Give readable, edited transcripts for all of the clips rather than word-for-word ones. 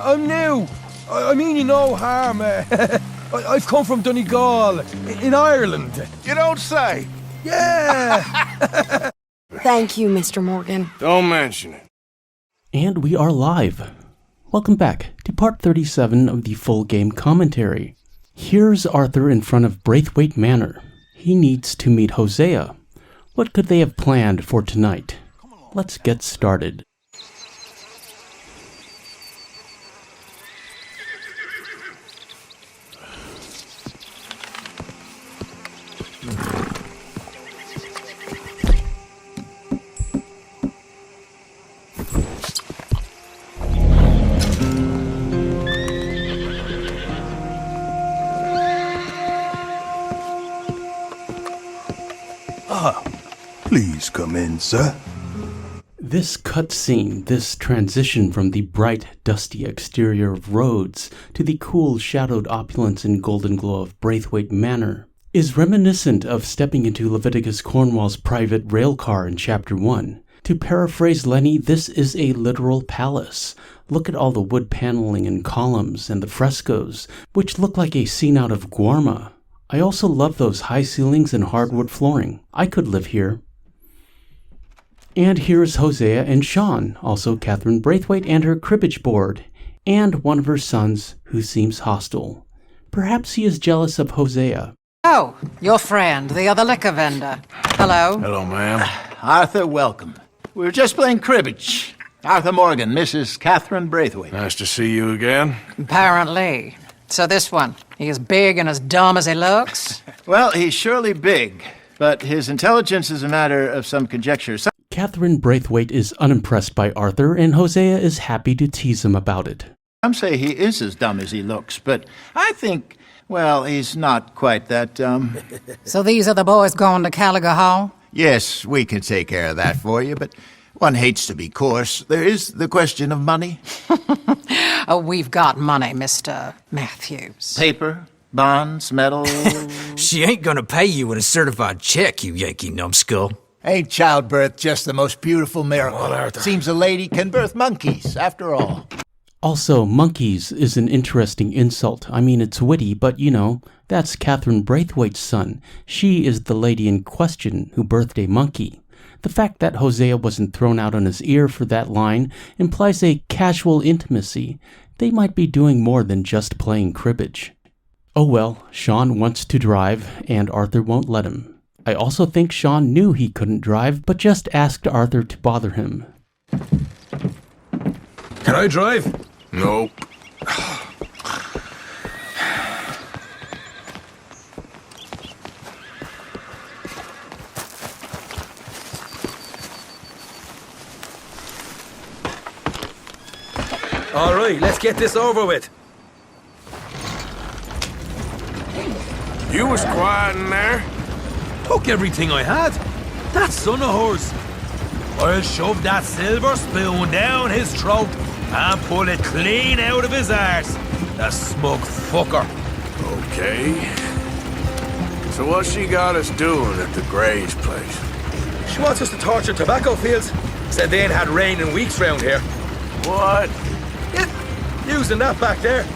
I'm new. I mean you no harm. I've come from Donegal, in Ireland. You don't say. Yeah. Thank you, Mr. Morgan. Don't mention it. And we are live. Welcome back to part 37 of the full game commentary. Here's Arthur in front of Braithwaite Manor. He needs to meet Hosea. What could they have planned for tonight? Let's get started. Please come in, sir. This cutscene, this transition from the bright, dusty exterior of Rhodes to the cool, shadowed opulence and golden glow of Braithwaite Manor, is reminiscent of stepping into Leviticus Cornwall's private railcar in Chapter 1. To paraphrase Lenny, this is a literal palace. Look at all the wood paneling and columns and the frescoes, which look like a scene out of Guarma. I also love those high ceilings and hardwood flooring. I could live here. And here's Hosea and Sean, also Catherine Braithwaite and her cribbage board, and one of her sons who seems hostile. Perhaps he is jealous of Hosea. Oh, your friend, the other liquor vendor. Hello. Hello, ma'am. Arthur, welcome. We were just playing cribbage. Arthur Morgan, Mrs. Catherine Braithwaite. Nice to see you again. Apparently. So this one, he is big and as dumb as he looks? Well, he's surely big, but his intelligence is a matter of some conjecture. Catherine Braithwaite is unimpressed by Arthur, and Hosea is happy to tease him about it. Some say he is as dumb as he looks, but I think, well, he's not quite that dumb. So these are the boys going to Caliga Hall? Yes, we can take care of that for you, but one hates to be coarse. There is the question of money. Oh, we've got money, Mr. Matthews. Paper, bonds, metal. She ain't gonna pay you with a certified check, you Yankee numbskull. Ain't childbirth just the most beautiful miracle? Seems a lady can birth monkeys, after all. Also, monkeys is an interesting insult. I mean, it's witty, but you know, that's Catherine Braithwaite's son. She is the lady in question who birthed a monkey. The fact that Hosea wasn't thrown out on his ear for that line implies a casual intimacy. They might be doing more than just playing cribbage. Oh well, Sean wants to drive, and Arthur won't let him. I also think Sean knew he couldn't drive, but just asked Arthur to bother him. Can I drive? Nope. All right, let's get this over with. You was quiet in there. Took everything I had. That son of hers. I'll shove that silver spoon down his throat and pull it clean out of his arse. The smug fucker. Okay. So what's she got us doing at the Gray's place? She wants us to torture tobacco fields. Said they ain't had rain in weeks round here. What? Yeah, using that back there.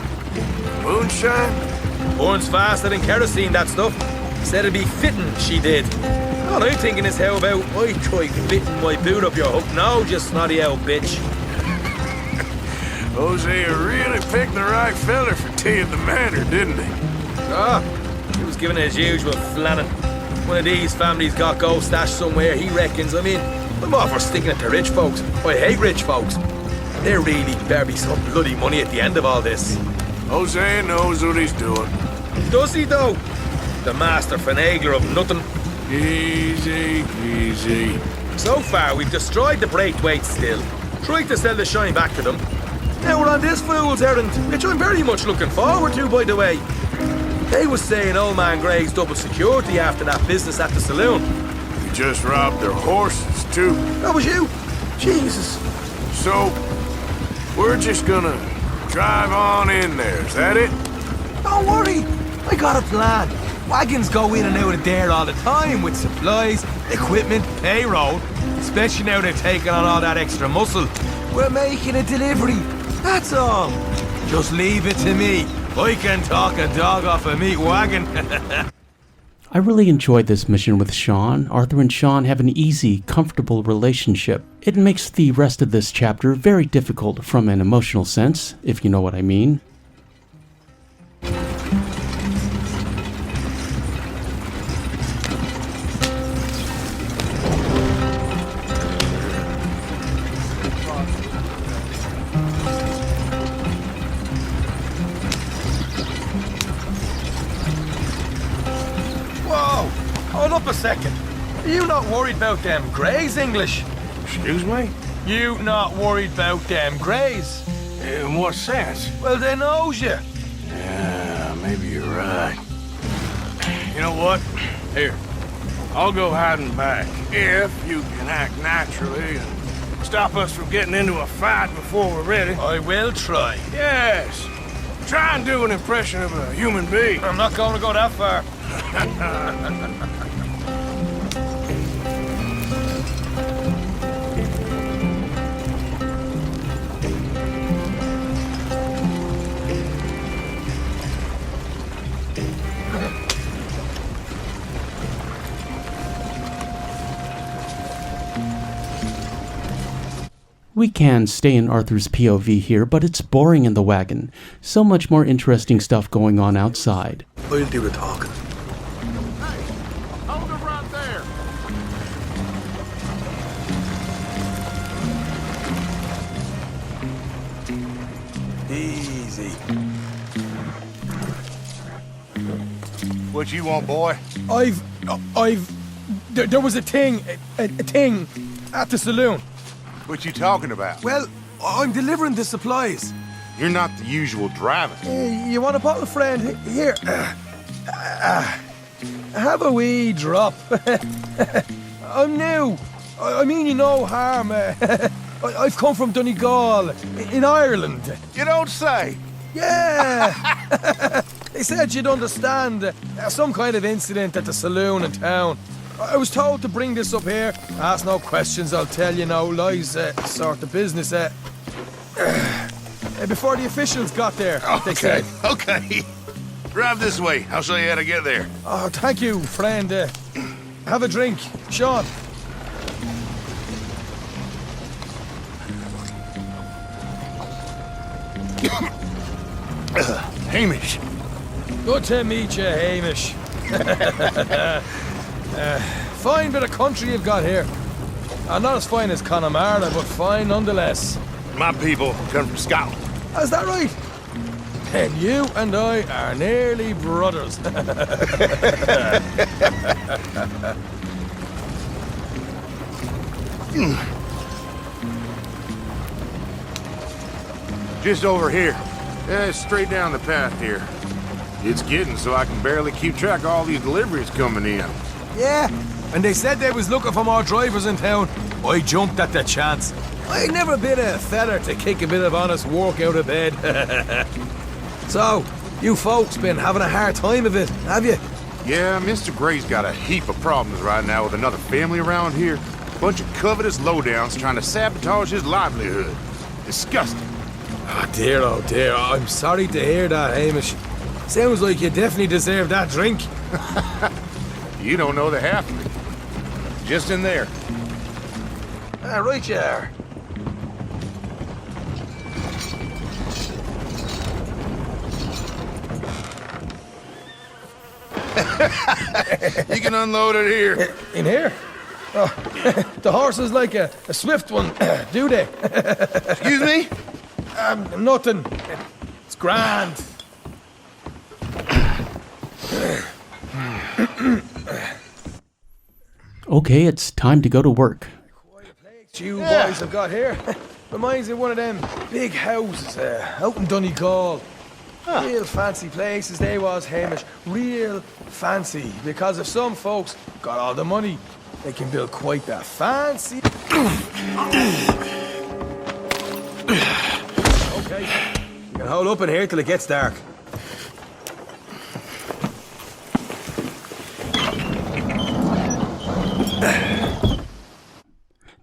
Moonshine? Burns faster than kerosene, that stuff. Said it'd be fitting, she did. All I'm thinking is how about I try fitting my boot up your hook now, you snotty old bitch. Hosea really picked the right feller for tea at the manor, didn't he? Ah, he was giving it his usual flannin'. One of these families got gold stashed somewhere, he reckons. I mean, I'm all for sticking it to rich folks. I hate rich folks. There really better be some bloody money at the end of all this. Hosea knows what he's doing. Does he, though? The master finagler of nothing. Easy, easy. So far, we've destroyed the Braithwaite still, tried to sell the shine back to them. Now we're on this fool's errand, which I'm very much looking forward to, by the way. They was saying old man Gray's double security after that business at the saloon. You just robbed their horses, too. That was you? Jesus. So, we're just gonna drive on in there, is that it? Don't worry, I got a plan. Wagons go in and out of there all the time with supplies, equipment, payroll. Especially now they're taking on all that extra muscle. We're making a delivery. That's all. Just leave it to me. I can talk a dog off a meat wagon. I really enjoyed this mission with Sean. Arthur and Sean have an easy, comfortable relationship. It makes the rest of this chapter very difficult from an emotional sense, if you know what I mean. Hold up a second. Are you not worried about them greys, English? Excuse me? You not worried about them greys? In what sense? Well, they knows you. Yeah, maybe you're right. You know what? Here, I'll go hiding back. If you can act naturally and stop us from getting into a fight before we're ready. I will try. Yes. Try and do an impression of a human being. I'm not going to go that far. We can stay in Arthur's POV here, but it's boring in the wagon. So much more interesting stuff going on outside. I'll do the talking. Hey, hold it right there. Easy. What you want, boy? There was a thing at the saloon. What you talking about? Well, I'm delivering the supplies. You're not the usual driver. You want a bottle, friend? Here. Have a wee drop. I'm new. I mean you no harm. I've come from Donegal, in Ireland. You don't say. Yeah. They said you'd understand. Some kind of incident at the saloon in town. I was told to bring this up here. Ask no questions, I'll tell you no lies, sort of business. Before the officials got there, they said. Okay. Drive this way. I'll show you how to get there. Oh, thank you, friend. Have a drink. Sean. Hamish. Good to meet you, Hamish. Fine bit of country you've got here. Not as fine as Connemara, but fine nonetheless. My people come from Scotland. Is that right? And you and I are nearly brothers. Just over here. Straight down the path here. It's getting so I can barely keep track of all these deliveries coming in. Yeah, and they said they was looking for more drivers in town. I jumped at the chance. I never been a feller to kick a bit of honest work out of bed. So, you folks been having a hard time of it, have you? Yeah, Mr. Gray's got a heap of problems right now with another family around here. Bunch of covetous lowdowns trying to sabotage his livelihood. Disgusting. Oh dear, I'm sorry to hear that, Hamish. Sounds like you definitely deserve that drink. You don't know the half of it. Just in there. Right you are. You can unload it here. In here? Oh, the horse is like a swift one, do they? Excuse me? Nothing. It's grand. Okay, it's time to go to work. You boys have got here. Reminds me of one of them big houses out in Donegal. Real fancy places they was, Hamish. Real fancy. Because if some folks got all the money, they can build quite that fancy. Okay. You can hold up in here till it gets dark.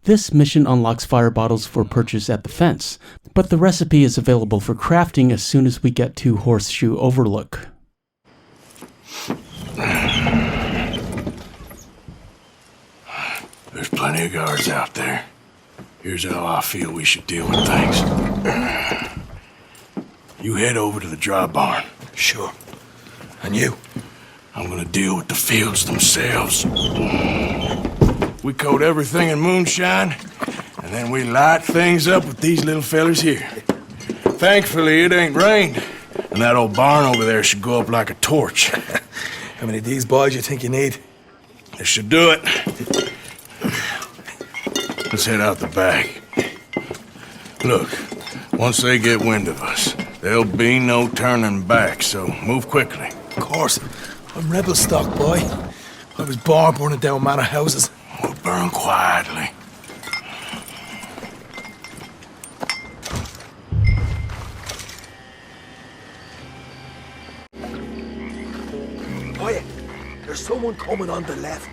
This mission unlocks fire bottles for purchase at the fence. but the recipe is available for crafting as soon as we get to Horseshoe Overlook. There's plenty of guards out there. Here's how I feel we should deal with things. You head over to the dry barn. Sure. And you? I'm gonna deal with the fields themselves. We coat everything in moonshine, and then we light things up with these little fellers here. Thankfully, it ain't rained, and that old barn over there should go up like a torch. How many of these boys you think you need? This should do it. Let's head out the back. Look, once they get wind of us, there'll be no turning back, so move quickly. Of course. I'm rebel stock, boy. I was born burning down manor houses. We'll burn quietly. Quiet. There's someone coming on the left.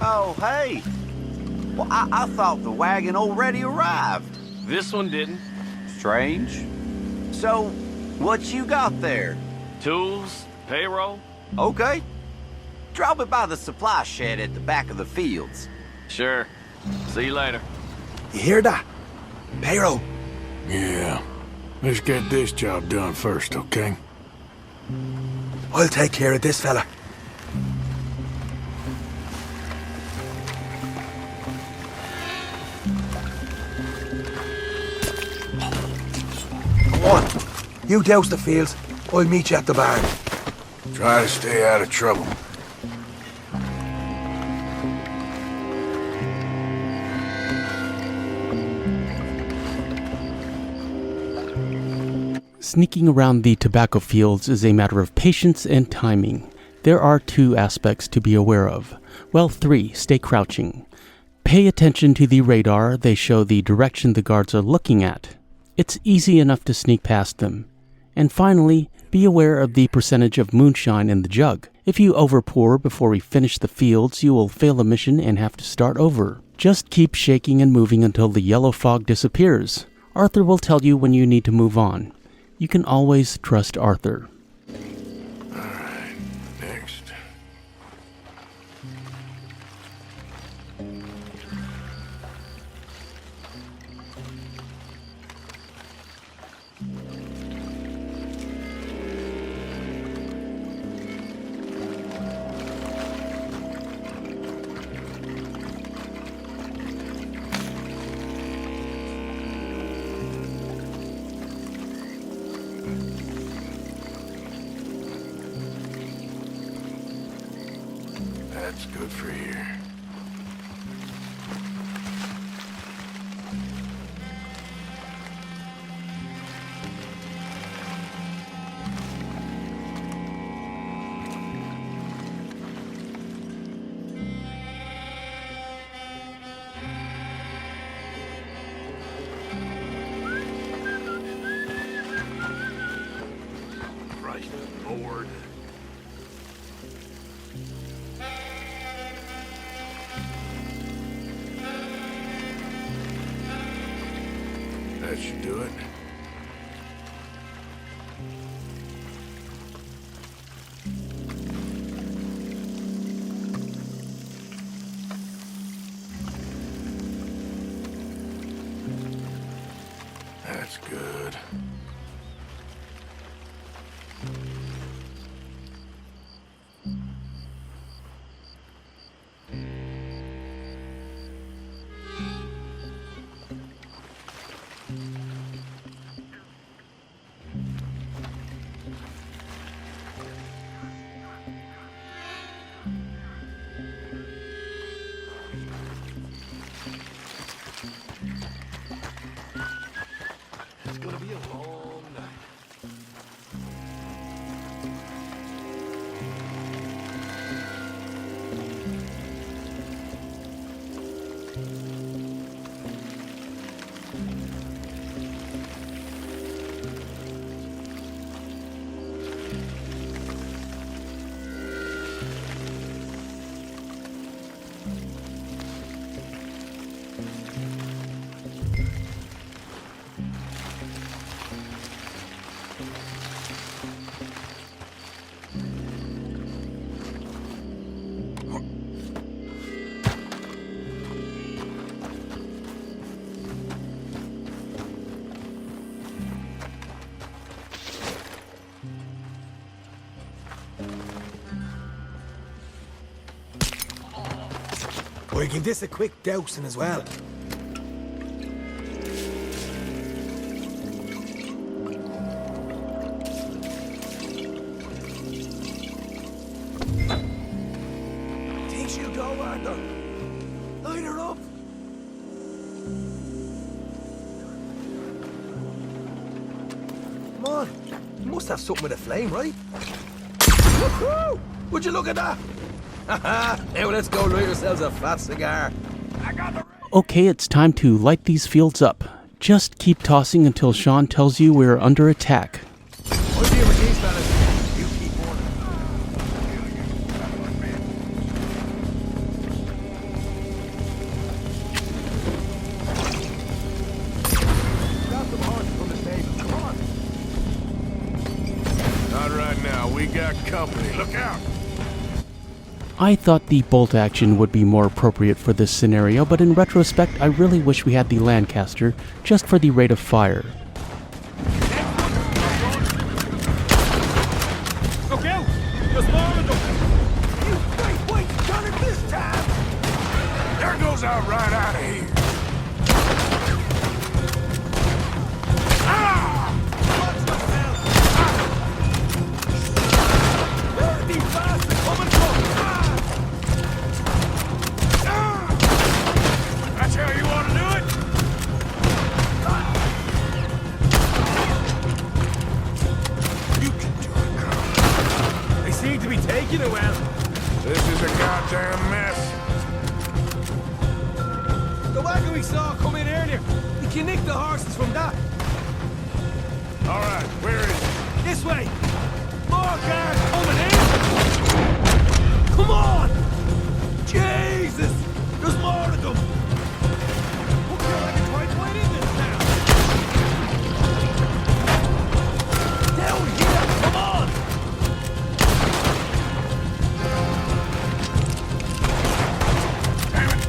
Oh, hey. Well, I thought the wagon already arrived. This one didn't. Strange. So, what you got there? Tools, payroll. Okay. Drop it by the supply shed at the back of the fields. Sure. See you later. You hear that? Payroll. Yeah. Let's get this job done first, okay? I'll take care of this fella. Go on. You douse the fields. I'll meet you at the barn. Try to stay out of trouble. Sneaking around the tobacco fields is a matter of patience and timing. There are 2 aspects to be aware of. Well, 3. Stay crouching. Pay attention to the radar. They show the direction the guards are looking at. It's easy enough to sneak past them. And finally, be aware of the percentage of moonshine in the jug. If you overpour before we finish the fields, you will fail the mission and have to start over. Just keep shaking and moving until the yellow fog disappears. Arthur will tell you when you need to move on. You can always trust Arthur. Alright, next. That's good for here. Christ, Lord. That should do it. That's good. Or give this a quick dousing as well. Think she'll go, Arthur? Light her up. Come on. You must have something with a flame, right? Woohoo! Would you look at that? Haha! Now let's go light ourselves a fat cigar. Okay, it's time to light these fields up. Just keep tossing until Sean tells you we're under attack. What's here with these fellas? You keep warning. Grab some horses from the stable. Come on. Not right now. We got company. Look out! I thought the bolt action would be more appropriate for this scenario, but in retrospect, I really wish we had the Lancaster, just for the rate of fire. Look out! There's more of them! You great white done it this time! There goes our right out of here. Watch yourself! Where are these bastards coming from? That's how you want to do it? You can do it, girl. They seem to be taking it well. This is a goddamn mess. The wagon we saw come in earlier. We can nick the horses from that. All right, where is it? This way. More guards coming in. Come on! Jesus! There's more of them. Look here, I can try to find in this now. Down here! Come on! Damn it.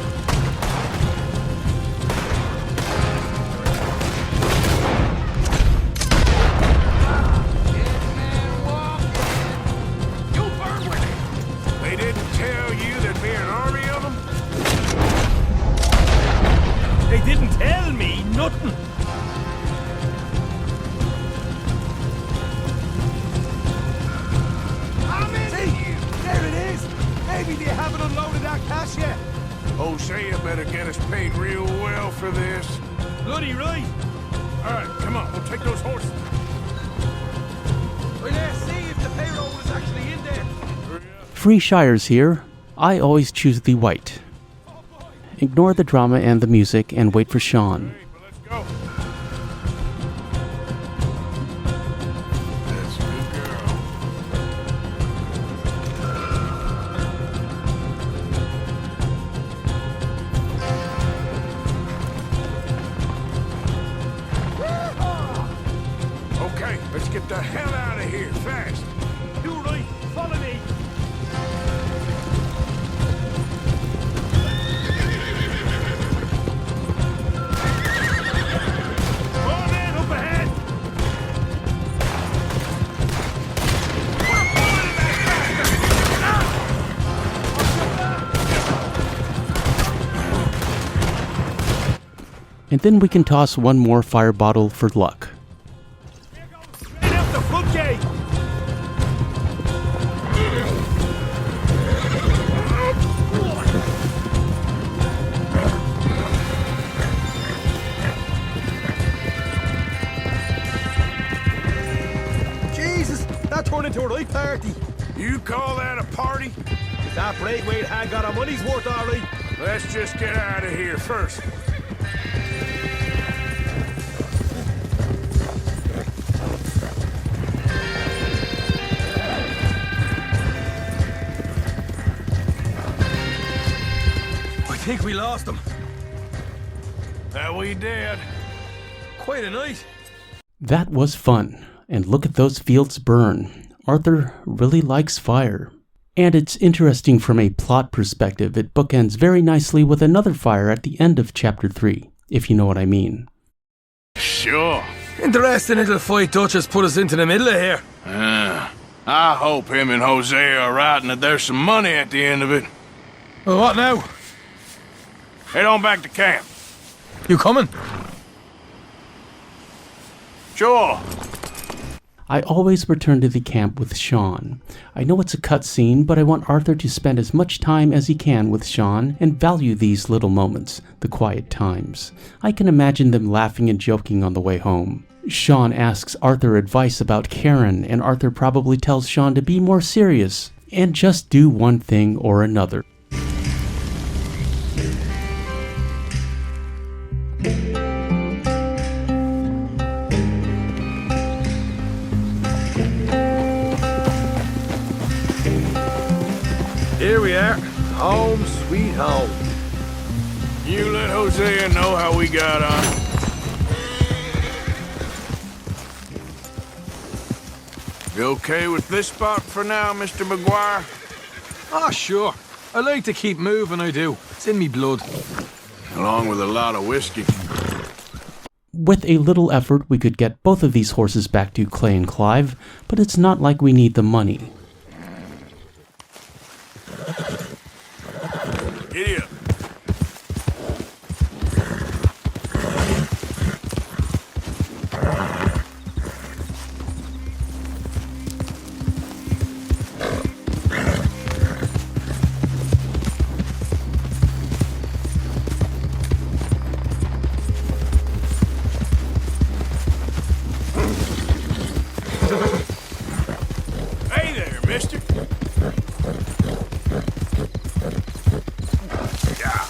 You burn with it! They didn't tell you there'd be an army of them? They didn't tell me nothing. See, there it is. Maybe they haven't unloaded that cash yet. Hosea better get us paid real well for this. Bloody right. All right, come on, we'll take those horses. Well, let's see if the payroll is actually in there. Free Shires here. I always choose the white. Ignore the drama and the music and wait for Sean. Hey, but let's go. That's a good girl. Okay, let's get the hell out of here fast. You right. Follow me. More men up ahead. And then we can toss one more fire bottle for luck. Right up the foot gate. Jesus, that turned into a right party. You call that a party? That Braithwaite had got our money's worth, all right. Let's just get out of here first. I think we lost them. That we did. Quite a night. That was fun. And look at those fields burn. Arthur really likes fire. And it's interesting from a plot perspective. It bookends very nicely with another fire at the end of Chapter 3, if you know what I mean. Sure. Interesting little fight Dutch has put us into the middle of here. I hope him and Hosea are right and that there's some money at the end of it. Well, what now? Head on back to camp. You coming? Sure. I always return to the camp with Sean. I know it's a cutscene, but I want Arthur to spend as much time as he can with Sean and value these little moments, the quiet times. I can imagine them laughing and joking on the way home. Sean asks Arthur advice about Karen, and Arthur probably tells Sean to be more serious and just do one thing or another. Here we are. Home sweet home. You let Hosea know how we got on. You okay with this spot for now, Mr. McGuire? Ah, sure. I like to keep moving, I do. It's in me blood. Along with a lot of whiskey. With a little effort, we could get both of these horses back to Clay and Clive, but it's not like we need the money. Giddy up. Hey there, mister. Yeah.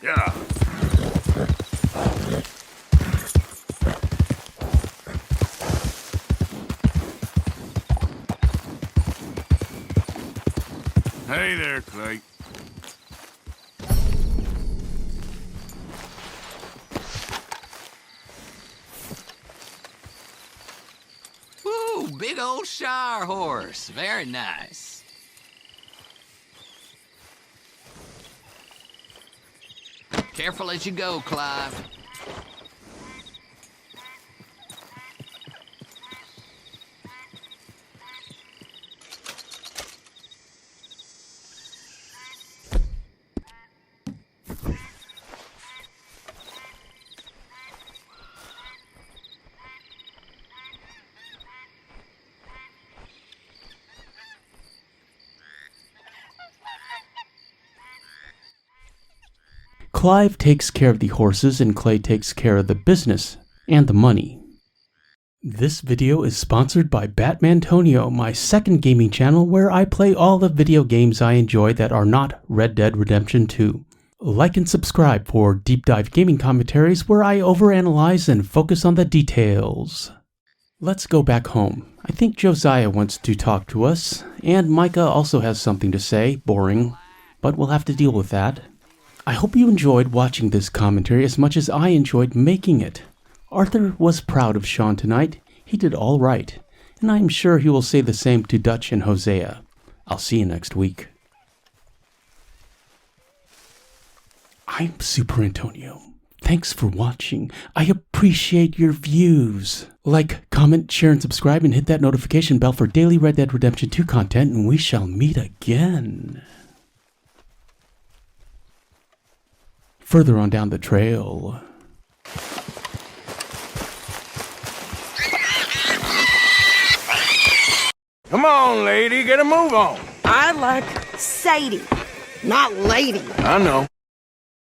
Yeah. Hey there, Clay. Woo, big old Shire horse. Very nice. Careful as you go, Clive. Clive takes care of the horses and Clay takes care of the business and the money. This video is sponsored by Batmantonio, my second gaming channel where I play all the video games I enjoy that are not Red Dead Redemption 2. Like and subscribe for deep dive gaming commentaries where I overanalyze and focus on the details. Let's go back home. I think Josiah wants to talk to us, and Micah also has something to say, boring, but we'll have to deal with that. I hope you enjoyed watching this commentary as much as I enjoyed making it. Arthur was proud of Sean tonight. He did all right, and I'm sure he will say the same to Dutch and Hosea. I'll see you next week. I'm Superantonio. Thanks for watching. I appreciate your views. Like, comment, share, and subscribe, and hit that notification bell for daily Red Dead Redemption 2 content, and we shall meet again. Further on down the trail. Come on, lady, get a move on. I like Sadie, not lady. I know.